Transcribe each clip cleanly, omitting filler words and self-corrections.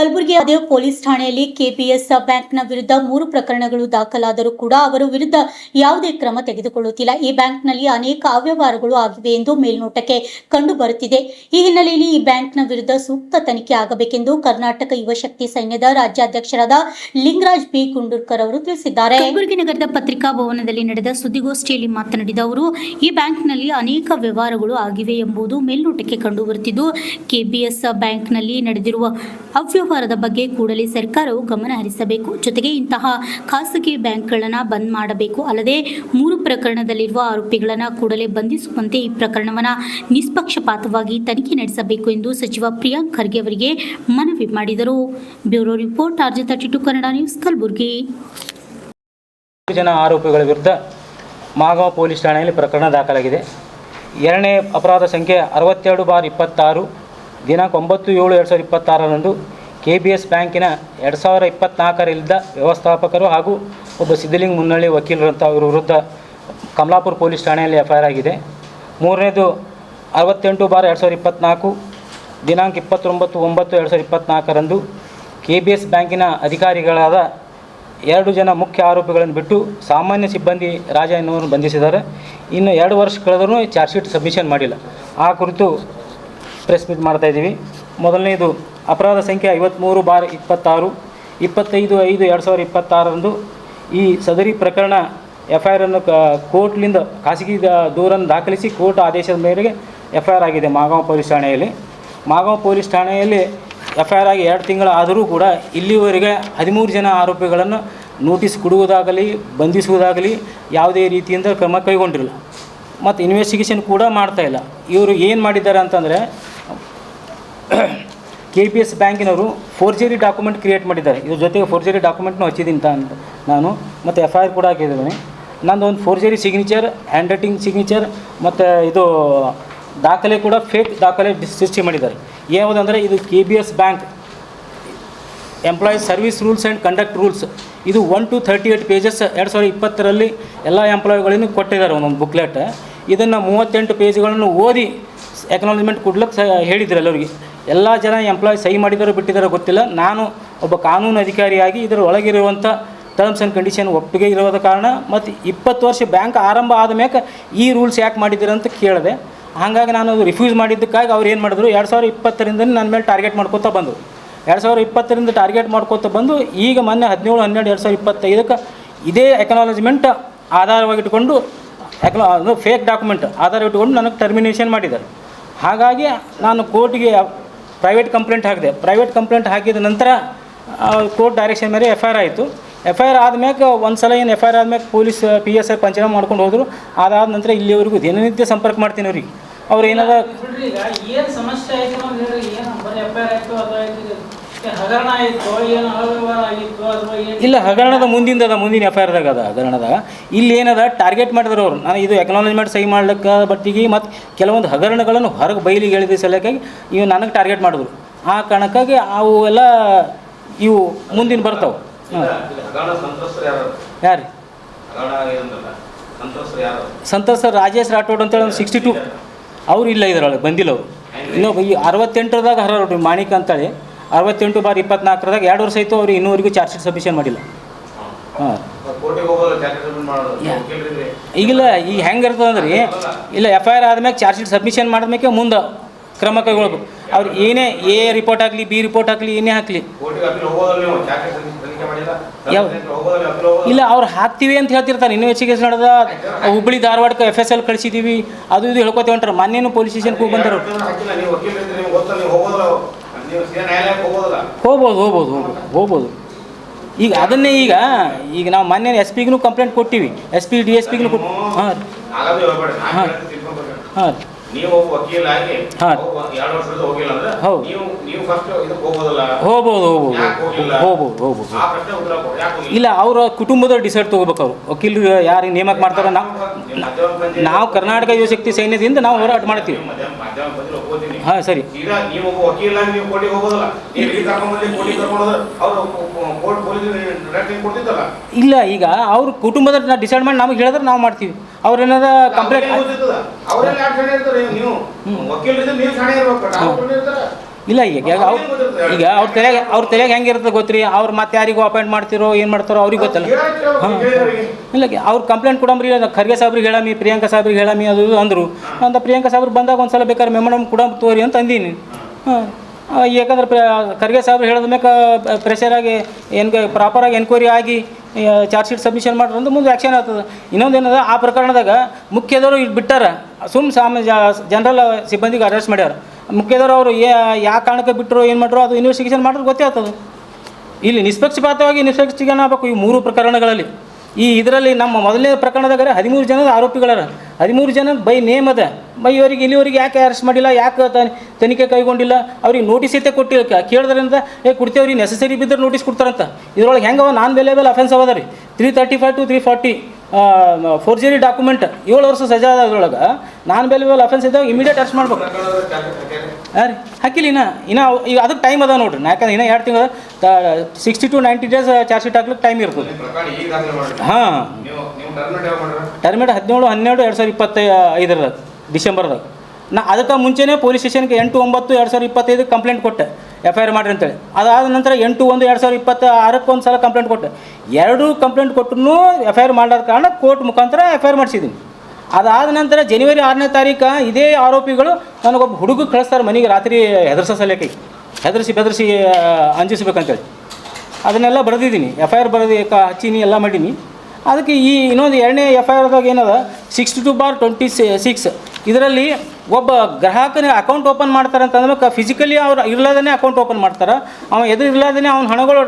ಕಲಬುರಗಿ ಅದೇ ಪೊಲೀಸ್ ಠಾಣೆಯಲ್ಲಿ ಕೆಪಿಎಸ್ ಬ್ಯಾಂಕ್ನ ವಿರುದ್ಧ 3 ಪ್ರಕರಣಗಳು ದಾಖಲಾದರೂ ಕೂಡ ಅವರ ವಿರುದ್ಧ ಯಾವುದೇ ಕ್ರಮ ತೆಗೆದುಕೊಳ್ಳುತ್ತಿಲ್ಲ. ಈ ಬ್ಯಾಂಕ್ನಲ್ಲಿ ಅನೇಕ ಅವ್ಯವಹಾರಗಳು ಆಗಿವೆ ಎಂದು ಮೇಲ್ನೋಟಕ್ಕೆ ಕಂಡು ಬರುತ್ತಿದೆ. ಈ ಹಿನ್ನೆಲೆಯಲ್ಲಿ ಈ ಬ್ಯಾಂಕ್ನ ವಿರುದ್ಧ ಸೂಕ್ತ ತನಿಖೆ ಆಗಬೇಕೆಂದು ಕರ್ನಾಟಕ ಯುವ ಶಕ್ತಿ ಸೈನ್ಯದ ರಾಜ್ಯಾಧ್ಯಕ್ಷರಾದ ಲಿಂಗರಾಜ್ ಬಿ ಗುಂಡೂರ್ಕರ್ ಅವರು ತಿಳಿಸಿದ್ದಾರೆ. ಕಲಬುರಗಿ ನಗರದ ಪತ್ರಿಕಾ ಭವನದಲ್ಲಿ ನಡೆದ ಸುದ್ದಿಗೋಷ್ಠಿಯಲ್ಲಿ ಮಾತನಾಡಿದ ಅವರು, ಈ ಬ್ಯಾಂಕ್ನಲ್ಲಿ ಅನೇಕ ವ್ಯವಹಾರಗಳು ಆಗಿವೆ ಎಂಬುದು ಮೇಲ್ನೋಟಕ್ಕೆ ಕಂಡುಬರುತ್ತಿದ್ದು, ಕೆಪಿಎಸ್ ಬ್ಯಾಂಕ್ನಲ್ಲಿ ನಡೆದಿರುವ ಅವ್ಯವಹಾರದ ಬಗ್ಗೆ ಕೂಡಲೇ ಸರ್ಕಾರವು ಗಮನ ಹರಿಸಬೇಕು. ಜೊತೆಗೆ ಇಂತಹ ಖಾಸಗಿ ಬ್ಯಾಂಕ್ಗಳನ್ನು ಬಂದ್ ಮಾಡಬೇಕು. ಅಲ್ಲದೆ 3 ಪ್ರಕರಣದಲ್ಲಿರುವ ಆರೋಪಿಗಳನ್ನು ಕೂಡಲೇ ಬಂಧಿಸುವಂತೆ ಈ ಪ್ರಕರಣವನ್ನು ನಿಷ್ಪಕ್ಷಪಾತವಾಗಿ ತನಿಖೆ ನಡೆಸಬೇಕು ಎಂದು ಸಚಿವ ಪ್ರಿಯಾಂಕ್ ಖರ್ಗೆ ಅವರಿಗೆ ಮನವಿ ಮಾಡಿದರು. Bureau report, RJ32 Kannada news, Kalaburagi. ಜನ ಆರೋಪಿಗಳ ವಿರುದ್ಧ ಮಾಗಾಂವ್ ಪೊಲೀಸ್ ಠಾಣೆಯಲ್ಲಿ ಪ್ರಕರಣ ದಾಖಲಾಗಿದೆ. ಎರಡನೇ ಅಪರಾಧ ಸಂಖ್ಯೆ 62/26 ದಿನಾಂಕ 9/7/2026ರಂದು ಕೆಬಿಎಸ್ ಬ್ಯಾಂಕಿನ 2024 ವ್ಯವಸ್ಥಾಪಕರು ಹಾಗೂ ಒಬ್ಬ ಸಿದ್ಧಲಿಂಗ ಮುನ್ನಳ್ಳಿ ವಕೀಲರಂಥ ಅವರ ವಿರುದ್ಧ ಕಮಲಾಪುರ ಪೊಲೀಸ್ ಠಾಣೆಯಲ್ಲಿ ಎಫ್ಐಆರ್ ಆಗಿದೆ. ಮೂರನೇದು 68/2024 ದಿನಾಂಕ 29/9/2024ರಂದು ಕೆಬಿಎಸ್ ಬ್ಯಾಂಕಿನ ಅಧಿಕಾರಿಗಳಾದ 2 ಜನ ಮುಖ್ಯ ಆರೋಪಿಗಳನ್ನು ಬಿಟ್ಟು ಸಾಮಾನ್ಯ ಸಿಬ್ಬಂದಿ ರಾಜ ಎನ್ನುವರನ್ನು ಬಂಧಿಸಿದ್ದಾರೆ. ಇನ್ನು 2 ವರ್ಷ ಕಳೆದರೂ ಚಾರ್ಜ್ ಶೀಟ್ ಸಬ್ಮಿಷನ್ ಮಾಡಿಲ್ಲ. ಆ ಕುರಿತು ಪ್ರೆಸ್ ಮೀಟ್ ಮಾಡ್ತಾಯಿದ್ದೀವಿ. ಮೊದಲನೇದು ಅಪರಾಧ ಸಂಖ್ಯೆ 53/26 25/5/2026ರಂದು ಈ ಸದರಿ ಪ್ರಕರಣ ಎಫ್ಐಆರನ್ನು ಕೋರ್ಟ್ಲಿಂದ ಖಾಸಗಿ ದೂರನ್ನು ದಾಖಲಿಸಿ ಕೋರ್ಟ್ ಆದೇಶದ ಮೇರೆಗೆ ಎಫ್ಐಆರ್ ಆಗಿದೆ ಮಾಗಾಂವ್ ಪೊಲೀಸ್ ಠಾಣೆಯಲ್ಲಿ. ಮಾಗಾಂವ್ ಪೊಲೀಸ್ ಠಾಣೆಯಲ್ಲಿ ಎಫ್ಐಆರ್ ಆಗಿ 2 ತಿಂಗಳು ಆದರೂ ಕೂಡ ಇಲ್ಲಿವರೆಗೆ 13 ಜನ ಆರೋಪಿಗಳನ್ನು ನೋಟಿಸ್ ಕೊಡುವುದಾಗಲಿ ಬಂಧಿಸುವುದಾಗಲಿ ಯಾವುದೇ ರೀತಿಯಿಂದ ಕ್ರಮ ಕೈಗೊಂಡಿರಲ್ಲ ಮತ್ತು ಇನ್ವೆಸ್ಟಿಗೇಷನ್ ಕೂಡ ಮಾಡ್ತಾಯಿಲ್ಲ. ಇವರು ಏನು ಮಾಡಿದ್ದಾರೆ ಅಂತಂದರೆ, KPS ಬ್ಯಾಂಕಿನವರು ಫೋರ್ಜರಿ ಡಾಕ್ಯುಮೆಂಟ್ ಕ್ರಿಯೇಟ್ ಮಾಡಿದ್ದಾರೆ. ಇದ್ರ ಜೊತೆಗೆ ಫೋರ್ಜರಿ ಡಾಕ್ಯುಮೆಂಟ್ನೂ ಹಚ್ಚಿದ್ದೀನಿ ಅಂತ ನಾನು, ಮತ್ತು ಎಫ್ಐಆರ್ ಕೂಡ ಹಾಕಿದ್ದೀನಿ. ನಂದು ಒಂದು forgery signature, hand writing signature ಮತ್ತು ಇದು ದಾಖಲೆ ಕೂಡ ಫೇಕ್ ದಾಖಲೆ ಸೃಷ್ಟಿ ಮಾಡಿದ್ದಾರೆ. ಯಾವುದಂದರೆ ಇದು KBS bank employees service rules and conduct rules, ಇದು 1 to 38 ಪೇಜಸ್ 2020ರಲ್ಲಿ ಎಲ್ಲ ಎಂಪ್ಲಾಯಿಗಳನ್ನು ಕೊಟ್ಟಿದ್ದಾರೆ ಒಂದೊಂದು ಬುಕ್ಲೆಟ್. ಇದನ್ನು 38 ಪೇಜ್ಗಳನ್ನು ಓದಿ ಎಕ್ನಾಲಜ್ಮೆಂಟ್ ಕೊಡ್ಲಿಕ್ಕೆ ಹೇಳಿದ್ರು ಎಲ್ಲರಿಗೆ. ಎಲ್ಲ ಜನ ಎಂಪ್ಲಾಯ್ ಸಹಿ ಮಾಡಿದಾರೋ ಬಿಟ್ಟಿದ್ದಾರೋ ಗೊತ್ತಿಲ್ಲ. ನಾನು ಒಬ್ಬ ಕಾನೂನು ಅಧಿಕಾರಿಯಾಗಿ ಇದರ ಒಳಗಿರುವಂಥ ಟರ್ಮ್ಸ್ ಆ್ಯಂಡ್ ಕಂಡೀಷನ್ ಒಪ್ಪಿಗೆ ಇರೋದ ಕಾರಣ ಮತ್ತು 20 ವರ್ಷ ಬ್ಯಾಂಕ್ ಆರಂಭ ಆದ ಮೇಲೆ ಈ ರೂಲ್ಸ್ ಯಾಕೆ ಮಾಡಿದ್ದೀರ ಅಂತ ಕೇಳಿದೆ. ಹಾಗಾಗಿ ನಾನು ಅದು ರಿಫ್ಯೂಸ್ ಮಾಡಿದ್ದಕ್ಕಾಗಿ ಅವ್ರು ಏನು ಮಾಡಿದ್ರು, 2020ರಿಂದ ನನ್ನ ಮೇಲೆ ಟಾರ್ಗೆಟ್ ಮಾಡ್ಕೋತಾ ಬಂದರು. 2020ರಿಂದ ಟಾರ್ಗೆಟ್ ಮಾಡ್ಕೋತಾ ಬಂದು ಈಗ ಮೊನ್ನೆ 17/12/2025 ಇದೇ ಎಕ್ನಾಲಜ್ಮೆಂಟ್ ಆಧಾರವಾಗಿಟ್ಟುಕೊಂಡು ಫೇಕ್ ಡಾಕ್ಯುಮೆಂಟ್ ಆಧಾರ ಇಟ್ಟುಕೊಂಡು ನನಗೆ ಟರ್ಮಿನೇಷನ್ ಮಾಡಿದ್ದಾರೆ. ಹಾಗಾಗಿ ನಾನು ಕೋರ್ಟಿಗೆ ಪ್ರೈವೇಟ್ ಕಂಪ್ಲೇಂಟ್ ಹಾಕಿದೆ. ಪ್ರೈವೇಟ್ ಕಂಪ್ಲೇಂಟ್ ಹಾಕಿದ ನಂತರ ಕೋರ್ಟ್ ಡೈರೆಕ್ಷನ್ ಮೇಲೆ ಎಫ್ಐಆರ್ ಆಯಿತು. ಎಫ್ಐಆರ್ ಆದಮೇಲೆ ಒಂದು ಸಲ ಏನು ಎಫ್ಐಆರ್ ಆದಮೇಲೆ ಪೊಲೀಸ್ PSI ಪಂಚನಾಮ ಮಾಡ್ಕೊಂಡು ಹೋದರು. ಅದಾದ ನಂತರ ಇಲ್ಲಿವರೆಗೂ ದಿನನಿತ್ಯ ಸಂಪರ್ಕ ಮಾಡ್ತೀನಿ ಅವ್ರಿಗೆ. ಅವ್ರು ಏನದ ಏನು ಸಮಸ್ಯೆ ಆಯಿತು ಅಂದರೆ ಏನು ಬರೀ ಎಫ್ಐಆರ್ ಆಯಿತು ಅಥವಾ ಹಗರಣ ಆಯಿತು ಏನು ಅವ್ಯವಹಾರ ಆಗಿತ್ತು ಅಥವಾ ಏನು? ಇಲ್ಲ, ಹಗರಣದ ಮುಂದಿನ ಎಫ್ಐಆರ್ದಾಗ ಅದ ಹಗರಣದಾಗ. ಇಲ್ಲಿ ಏನದ ಟಾರ್ಗೆಟ್ ಮಾಡಿದ್ರು ಅವರು. ನಾನು ಇದು ಎಕ್ನಾಲಜ್ಮೆಂಟ್ ಸಹಿ ಮಾಡ್ಲಿಕ್ಕೆ ಬಟ್ಟಿಗೆ ಮತ್ತು ಕೆಲವೊಂದು ಹಗರಣಗಳನ್ನು ಹೊರಗೆ ಬಯಲಿಗೆ ಹೇಳಿದ ಸಲಕ್ಕಾಗಿ ಇವು ನನಗೆ ಟಾರ್ಗೆಟ್ ಮಾಡಿದ್ರು. ಆ ಕಾರಣಕ್ಕಾಗಿ ಅವು ಎಲ್ಲ ಇವು ಮುಂದಿನ ಬರ್ತಾವೆ. ಯಾರು ಸಂತೋಷ್ ರಾಜೇಶ್ ರಾಠೋಡ್ ಅಂತೇಳಿ ಒಂದು 62 ಅವರು ಇಲ್ಲ, ಇದರೊಳಗೆ ಬಂದಿಲ್ಲ ಅವರು. ಇನ್ನೊಬ್ಬ ಈ 68ರದಾಗ ಹರಡು ಮಾಣಿಕ ಅಂತೇಳಿ 68/24 2 ವರ್ಷ ಆಯಿತು. ಅವ್ರಿಗೆ ಇನ್ನೂವರೆಗೂ ಚಾರ್ಜ್ ಶೀಟ್ ಸಬ್ಮಿಷನ್ ಮಾಡಿಲ್ಲ. ಹಾಂ, ಈಗಿಲ್ಲ. ಈಗ ಹೆಂಗೆ ಇರ್ತದಂದ್ರೆ, ಇಲ್ಲ ಎಫ್ಐಆರ್ ಆದ್ಮೇಲೆ ಚಾರ್ಜ್ ಶೀಟ್ ಸಬ್ಮಿಷನ್ ಮಾಡಿದ್ಮೇಲೆ ಮುಂದೆ ಕ್ರಮ ಕೈಗೊಳ್ಬೇಕು. ಅವ್ರು ಏನೇ A ರಿಪೋರ್ಟ್ ಆಗಲಿ B ರಿಪೋರ್ಟ್ ಆಗಲಿ ಏನೇ ಹಾಕಲಿ ಯಾವ ಇಲ್ಲ, ಅವ್ರು ಹಾಕ್ತೀವಿ ಅಂತ ಹೇಳ್ತಿರ್ತಾರೆ. ಇನ್ವೆಸ್ಟಿಗೇಷನ್ ನಡೆದ ಹುಬ್ಬಳ್ಳಿ ಧಾರವಾಡಕ್ಕೆ FSL ಕಳಿಸಿದ್ದೀವಿ ಅದು ಇದು ಹೇಳ್ಕೊತೇವೆ ಅಂತಾರೆ. ಮೊನ್ನೇನು ಪೊಲೀಸ್ ಸ್ಟೇಷನ್ಗೆ ಹೋಗಿ ಬಂದರು. ಹೋಗ್ಬೋದು. ಈಗ ಅದನ್ನೇ ಈಗ ನಾವು ಮೊನ್ನೆ SP ಗೂ ಕಂಪ್ಲೇಂಟ್ ಕೊಟ್ಟಿವಿ. SP DSPಗೂ ಕೊಟ್ಟು. ಹಾಂ ಹಾಂ ನೀವು ವಕೀಲ ಆಗಿ 2 ವರ್ಷದ ಹೋಗಿಲ್ಲ ಅಂದ್ರೆ ನೀವು ಫಸ್ಟ್ ಇದಕ್ಕೆ ಹೋಗೋದಲ್ಲ. ಹೋಗ್ಬೋದು. ಇಲ್ಲ, ಅವರ ಕುಟುಂಬದವ್ರು ಡಿಸೈಡ್ ತೊಗೋಬೇಕು. ಅವರು ವಕೀಲರು ಯಾರು ನೇಮಕ ಮಾಡ್ತಾರೋ ನಾವು ಕರ್ನಾಟಕ ಯುವ ಶಕ್ತಿ ಸೈನ್ಯದಿಂದ ನಾವು ಹೋರಾಟ ಮಾಡ್ತೀವಿ. ಹಾಂ, ಸರಿ. ನೀವು ವಕೀಲ ಆಗಿ ನೀವು ಕೋರ್ಟಿಗೆ ಹೋಗೋದಲ್ಲ. ಇಲ್ಲ, ಈಗ ಅವ್ರ ಕುಟುಂಬದ ಡಿಸೈಡ್ ಮಾಡಿ ನಮಗೆ ಹೇಳಿದ್ರೆ ನಾವು ಮಾಡ್ತೀವಿ. ಅವ್ರೇನಾರ ಕಂಪ್ಲೇಂಟ್ ಇಲ್ಲ ಅವ್ರ ತಲೆಗೆ ಹೆಂಗಿರ್ತದೆ ಗೊತ್ತ್ರಿ, ಅವ್ರು ಮತ್ತೆ ಯಾರಿಗೂ ಅಪಾಯಿಂಟ್ ಮಾಡ್ತಿರೋ ಏನು ಮಾಡ್ತಾರೋ ಅವ್ರಿಗೆ ಗೊತ್ತಲ್ಲ. ಹಾಂ ಇಲ್ಲ ಅವ್ರು ಕಂಪ್ಲೇಂಟ್ ಕೊಡಂಬ್ರಿ, ಖರ್ಗೆ ಸಾಬ್ರಿಗೆ ಹೇಳಮಿ, ಪ್ರಿಯಾಂಕಾ ಸಾಬ್ರಿಗೆ ಹೇಳಮಿ ಅದು ಅಂದರು. ಅಂತ ಪ್ರಿಯಾಂಕಾ ಸಾಬ್ರಿಗೆ ಬಂದಾಗ ಒಂದು ಸಲ ಬೇಕಾದ್ರೆ ಮೆಮೊರಮ್ ಕೊಡಂ ತೋರಿ ಅಂತ ಅಂದೀನಿ. ಹಾಂ ಯಾಕಂದ್ರೆ ಖರ್ಗೆ ಸಾಬ್ರು ಹೇಳಿದ ಮ್ಯಾಕ ಪ್ರೆಷರಾಗಿ ಪ್ರಾಪರಾಗಿ ಎನ್ಕ್ವೈರಿ ಆಗಿ ಚಾರ್ಜ್ ಶೀಟ್ ಸಬ್ಮಿಷನ್ ಮಾಡ್ರಿ ಅಂದ್ರೆ ಮುಂದೆ ಆ್ಯಕ್ಷನ್ ಆಗ್ತದೆ. ಇನ್ನೊಂದು ಏನದ ಆ ಪ್ರಕರಣದಾಗ ಮುಖ್ಯದವರು ಇಲ್ಲಿ ಬಿಟ್ಟಾರ, ಜನರಲ್ ಸಿಬ್ಬಂದಿಗೆ ಅರೆಸ್ಟ್ ಮಾಡ್ಯಾರ. ಮುಖ್ಯದವರು ಅವರು ಯಾವ ಕಾರಣಕ್ಕೆ ಬಿಟ್ಟರು ಏನು ಮಾಡ್ರು ಅದು ಇನ್ವೆಸ್ಟಿಗೇಷನ್ ಮಾಡಿದ್ರೆ ಗೊತ್ತೇ ಆಗ್ತದೆ. ಇಲ್ಲಿ ನಿಷ್ಪಕ್ಷಪಾತವಾಗಿ ಇನ್ವೆಸ್ಟಿಗೇಷನ್ ಆಗಬೇಕು ಈ 3 ಪ್ರಕರಣಗಳಲ್ಲಿ. ಇದರಲ್ಲಿ ನಮ್ಮ ಮೊದಲನೇ ಪ್ರಕರಣದಾಗ 13 ಜನದ ಆರೋಪಿಗಳರ, 13 ಜನ ಬೈ ನೇಮ್ ಅದ. ಇವರಿಗೆ ಇಲ್ಲಿವರೆಗೆ ಯಾಕೆ ಅರೆಸ್ಟ್ ಮಾಡಿಲ್ಲ, ಯಾಕೆ ತನಿಖೆ ಕೈಗೊಂಡಿಲ್ಲ, ಅವ್ರಿಗೆ ನೋಟಿಸ್ ಐತೆ ಕೊಟ್ಟಿಲ್ಲ. ಕೇಳಿದ್ರಿಂದ ಕೊಡ್ತೇವ್ರಿ, ನೆಸಸರಿ ಬಿದ್ದರೆ ನೋಟಿಸ್ ಕೊಡ್ತಾರಂತ. ಇದ್ರೊಳಗೆ ಹೆಂಗವ ನಾನ್ ವೇಲೇಬಲ್ ಅಫೆನ್ಸ್ ಅವದ ರೀ. 335 to 340 ಫೋರ್ಜರಿ ಡಾಕ್ಯುಮೆಂಟ್ 7 ವರ್ಷ ಸಜಾ ಅದ್ರೊಳಗೆ ನಾನ್ ವೇಲೇಬಲ್ ಅಫೆನ್ಸ್ ಇದ್ದಾಗ ಇಮಿಡಿಯೇಟ್ ಅರೆಸ್ಟ್ ಮಾಡ್ಬೇಕು. ಹಾಂ ರೀ ಹಾಕಿಲ್ಲ ಇನ್ನು ಈಗ ಅದಕ್ಕೆ ಟೈಮ್ ಅದ ನೋಡ್ರಿ. ಯಾಕಂದ್ರೆ ಇನ್ನೂ 2 ತಿಂಗಳು 60 to 90 days ಚಾರ್ಜ್ ಶೀಟ್ ಹಾಕ್ಲಿಕ್ಕೆ ಟೈಮ್ ಇರ್ತದೆ. ಹಾಂ ಟರ್ಮಿನೇಟ್ 17/12/2025 ಡಿಸೆಂಬರ್ದಾಗ. ಅದಕ್ಕೆ ಮುಂಚೆನೇ ಪೊಲೀಸ್ ಸ್ಟೇಷನ್ಗೆ 8/9/2025 ಕಂಪ್ಲೇಂಟ್ ಕೊಟ್ಟೆ, FIR ಮಾಡಿರಿ ಅಂತೇಳಿ. ಅದಾದ ನಂತರ 8/1/2026 ಒಂದು ಸಲ ಕಂಪ್ಲೇಂಟ್ ಕೊಟ್ಟೆ. 2 ಕಂಪ್ಲೇಂಟ್ ಕೊಟ್ಟರು FIR ಮಾಡಾದ ಕಾರಣ ಕೋರ್ಟ್ ಮುಖಾಂತರ FIR ಮಾಡಿಸಿದ್ದೀನಿ. ಅದಾದ ನಂತರ ಜನವರಿ 6ನೇ ತಾರೀಕು ಇದೇ ಆರೋಪಿಗಳು ನನಗೊಬ್ಬ ಹುಡುಗ ಕಳಿಸ್ತಾರೆ ಮನೆಗೆ ರಾತ್ರಿ ಹೆದರ್ಸಲಿಕ್ಕೆ, ಬೆದರಿಸಿ ಅಂಜಿಸ್ಬೇಕಂತೇಳಿ. ಅದನ್ನೆಲ್ಲ ಬರೆದಿದ್ದೀನಿ, FIR ಬರೆದು ಹಚ್ಚೀನಿ, ಎಲ್ಲ ಮಾಡೀನಿ. ಅದಕ್ಕೆ ಈ ಇನ್ನೊಂದು 2ನೇ FIRದಾಗ ಏನದ 62/26 ಇದರಲ್ಲಿ ಒಬ್ಬ ಗ್ರಾಹಕನ ಅಕೌಂಟ್ ಓಪನ್ ಮಾಡ್ತಾರೆ ಅಂತಂದ್ರೆ ಫಿಸಿಕಲಿ ಅವ್ರು ಇರ್ಲಾದೇ ಅಕೌಂಟ್ ಓಪನ್ ಮಾಡ್ತಾರೆ. ಅವನು ಎದುರು ಇರ್ಲಾದೇ ಅವ್ನ ಹಣಗಳು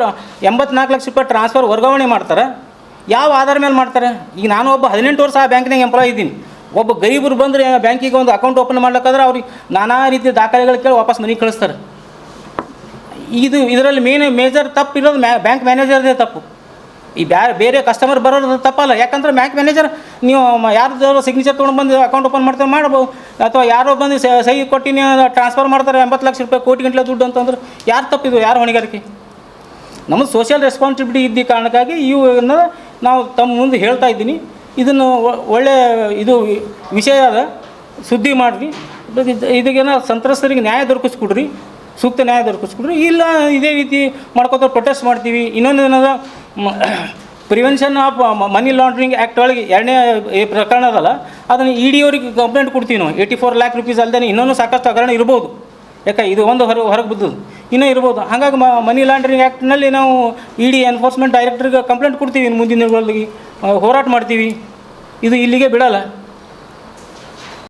84 ಲಕ್ಷ ರೂಪಾಯಿ ಟ್ರಾನ್ಸ್ಫರ್ ವರ್ಗಾವಣೆ ಮಾಡ್ತಾರೆ. ಯಾವ ಆಧಾರ ಮೇಲೆ ಮಾಡ್ತಾರೆ? ಈಗ ನಾನು ಒಬ್ಬ 18 ವರ್ಷ ಆ ಬ್ಯಾಂಕ್ನಾಗ ಎಂಪ್ಲಾಯ್ ಇದ್ದೀನಿ. ಒಬ್ಬ ಗರೀಬರು ಬಂದರೆ ಬ್ಯಾಂಕಿಗೆ ಒಂದು ಅಕೌಂಟ್ ಓಪನ್ ಮಾಡ್ಲಿಕ್ಕಾದ್ರೆ ಅವ್ರಿಗೆ ನಾನಾ ರೀತಿಯ ದಾಖಲೆಗಳು ಕೇಳಿ ವಾಪಸ್ ಮನೆಗೆ ಕಳಿಸ್ತಾರೆ. ಇದರಲ್ಲಿ ಮೇಜರ್ ತಪ್ಪು ಇರೋದು ಬ್ಯಾಂಕ್ ಮ್ಯಾನೇಜರ್ದೇ ತಪ್ಪು. ಈ ಬೇರೆ ಕಸ್ಟಮರ್ ಬರೋದು ತಪ್ಪಲ್ಲ. ಯಾಕಂದ್ರೆ ಬ್ಯಾಂಕ್ ಮ್ಯಾನೇಜರ್ ನೀವು ಯಾರ್ದಾದ್ರು ಸಿಗ್ನೇಚರ್ ತೊಗೊಂಡು ಬಂದು ಅಕೌಂಟ್ ಓಪನ್ ಮಾಡ್ತಾರೆ ಮಾಡ್ಬೋದು, ಅಥವಾ ಯಾರೋ ಬಂದು ಸಹಿ ಕೊಟ್ಟು ಟ್ರಾನ್ಸ್ಫರ್ ಮಾಡ್ತಾರೆ 80 ಲಕ್ಷ ರೂಪಾಯಿ, ಕೋಟಿ ಗಂಟಲೆ ದುಡ್ಡು ಅಂತಂದ್ರೆ ಯಾರು ತಪ್ಪಿದು, ಯಾರು ಹೊಣೆಗಾರಿಕೆ? ನಮ್ಮದು ಸೋಷಿಯಲ್ ರೆಸ್ಪಾನ್ಸಿಬಿಲಿಟಿ ಇದ್ದ ಕಾರಣಕ್ಕಾಗಿ ಇವನ್ನ ನಾವು ತಮ್ಮ ಮುಂದೆ ಹೇಳ್ತಾ ಇದ್ದೀನಿ. ಇದನ್ನು ಒಳ್ಳೆ ವಿಷಯ ಅದ, ಸುದ್ದಿ ಮಾಡಿರಿ. ಇದಕ್ಕೇನೋ ಸಂತ್ರಸ್ತರಿಗೆ ನ್ಯಾಯ ದೊರಕಿಸ್ಕೊಡ್ರಿ, ಸೂಕ್ತ ನ್ಯಾಯ ದೊರಕಿಸ್ಕೊಡ್ರಿ. ಇಲ್ಲ ಇದೇ ರೀತಿ ಮಾಡ್ಕೋತಾರೆ ಪ್ರೊಟೆಸ್ಟ್ ಮಾಡ್ತೀವಿ. ಇನ್ನೊಂದು ಏನದ prevention of money laundering act ಒಳಗೆ 2ನೇ ಪ್ರಕರಣ ಅದಲ್ಲ, ಅದನ್ನು ED ಅವ್ರಿಗೆ ಕಂಪ್ಲೇಂಟ್ ಕೊಡ್ತೀವಿ ನಾವು. 84 lakh rupees ಅಲ್ಲದೆ ಇನ್ನೊಂದು ಸಾಕಷ್ಟು ಹಗರಣ ಇರ್ಬೋದು. ಯಾಕೆ ಇದು ಒಂದು ಹೊರಗೆ ಬಿದ್ದದು ಇನ್ನೂ ಇರ್ಬೋದು. ಹಾಗಾಗಿ ಮನಿ ಲಾಂಡ್ರಿಂಗ್ ಆ್ಯಕ್ಟ್ನಲ್ಲಿ ನಾವು ED ಎನ್ಫೋರ್ಸ್ಮೆಂಟ್ ಡೈರೆಕ್ಟರ್ಗೆ ಕಂಪ್ಲೇಂಟ್ ಕೊಡ್ತೀವಿ. ಮುಂದಿನ ದಿನಗಳಲ್ಲಿ ಹೋರಾಟ ಮಾಡ್ತೀವಿ. ಇದು ಇಲ್ಲಿಗೆ ಬಿಡಲ್ಲ.